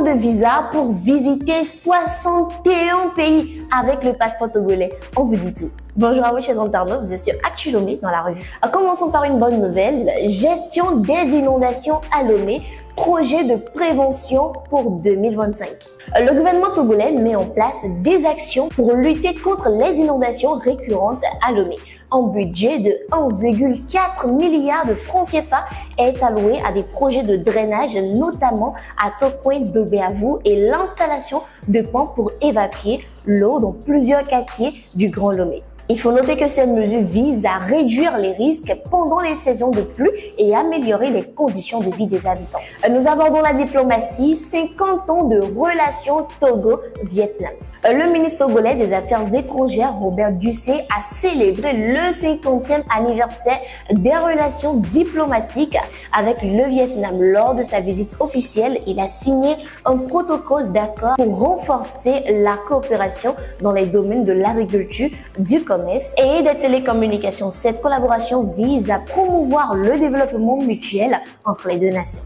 millions de visas pour visiter 61 pays avec le passeport togolais. On vous dit tout. Bonjour à vous chers internautes, vous êtes sur Actu Lomé dans la revue. Commençons par une bonne nouvelle. Gestion des inondations à Lomé, projet de prévention pour 2025. Le gouvernement togolais met en place des actions pour lutter contre les inondations récurrentes à Lomé. Un budget de 1,4 milliard de francs CFA est alloué à des projets de drainage, notamment à Tokpoint d'Obeavou et l'installation de pompes pour évacuer l'eau dans plusieurs quartiers du Grand Lomé. Il faut noter que cette mesure vise à réduire les risques pendant les saisons de pluie et améliorer les conditions de vie des habitants. Nous abordons la diplomatie, 50 ans de relations Togo-Vietnam. Le ministre togolais des Affaires étrangères, Robert Dussé, a célébré le 50e anniversaire des relations diplomatiques avec le Vietnam. Lors de sa visite officielle, il a signé un protocole d'accord pour renforcer la coopération dans les domaines de l'agriculture, du commerce et des télécommunications. Cette collaboration vise à promouvoir le développement mutuel entre les deux nations.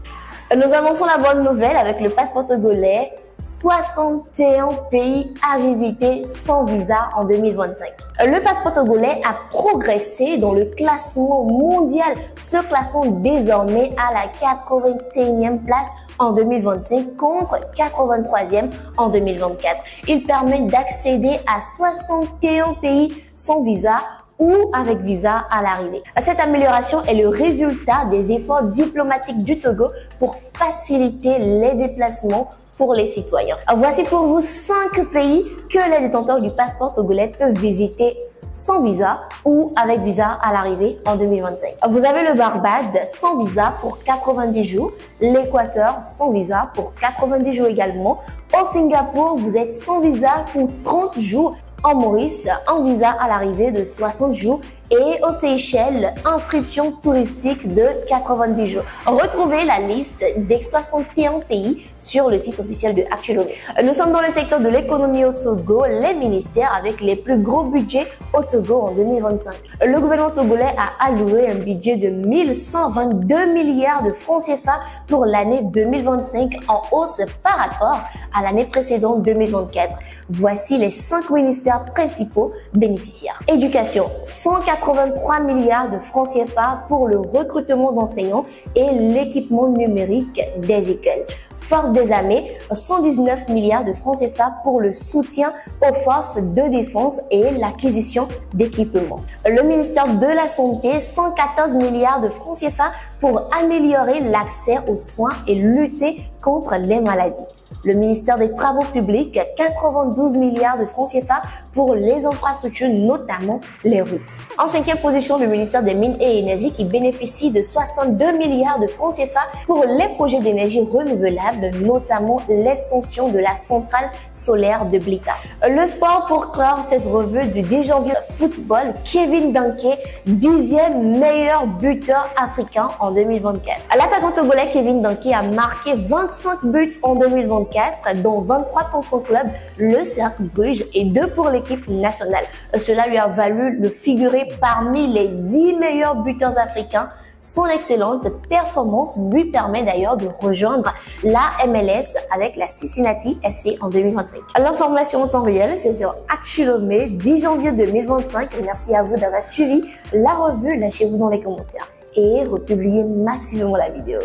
Nous avançons la bonne nouvelle avec le passeport togolais. 61 pays à visiter sans visa en 2025. Le passeport togolais a progressé dans le classement mondial, se classant désormais à la 81e place en 2025 contre 83e en 2024. Il permet d'accéder à 61 pays sans visa ou avec visa à l'arrivée. Cette amélioration est le résultat des efforts diplomatiques du Togo pour faciliter les déplacements pour les citoyens. Voici pour vous 5 pays que les détenteurs du passeport togolais peuvent visiter sans visa ou avec visa à l'arrivée en 2025. Vous avez le Barbade sans visa pour 90 jours, l'Équateur sans visa pour 90 jours également. Au Singapour, vous êtes sans visa pour 30 jours. En Maurice, un visa à l'arrivée de 60 jours et aux Seychelles, inscription touristique de 90 jours. Retrouvez la liste des 61 pays sur le site officiel de Actu Lomé. Nous sommes dans le secteur de l'économie au Togo, les ministères avec les plus gros budgets au Togo en 2025. Le gouvernement togolais a alloué un budget de 1122 milliards de francs CFA pour l'année 2025 en hausse par rapport à l'année précédente 2024. Voici les 5 ministères principaux bénéficiaires. Éducation, 183 milliards de francs CFA pour le recrutement d'enseignants et l'équipement numérique des écoles. Force des armées, 119 milliards de francs CFA pour le soutien aux forces de défense et l'acquisition d'équipements. Le ministère de la Santé, 114 milliards de francs CFA pour améliorer l'accès aux soins et lutter contre les maladies. Le ministère des Travaux publics, 92 milliards de francs CFA pour les infrastructures, notamment les routes. En 5e position, le ministère des Mines et Énergie qui bénéficie de 62 milliards de francs CFA pour les projets d'énergie renouvelable, notamment l'extension de la centrale solaire de Blita. Le sport pour clore cette revue du 10 janvier football, Kevin Danké, 10e meilleur buteur africain en 2024. L'attaquant togolais Kevin Danké a marqué 25 buts en 2024. Dont 23 pour son club, le Cercle Bruges, et 2 pour l'équipe nationale. Cela lui a valu de figurer parmi les 10 meilleurs buteurs africains. Son excellente performance lui permet d'ailleurs de rejoindre la MLS avec la Cincinnati FC en 2025. L'information en temps réel, c'est sur Actu Lomé, 10 janvier 2025. Merci à vous d'avoir suivi la revue. Lâchez-vous dans les commentaires et republiez maximum la vidéo.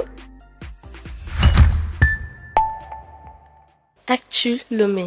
Actu Lomé.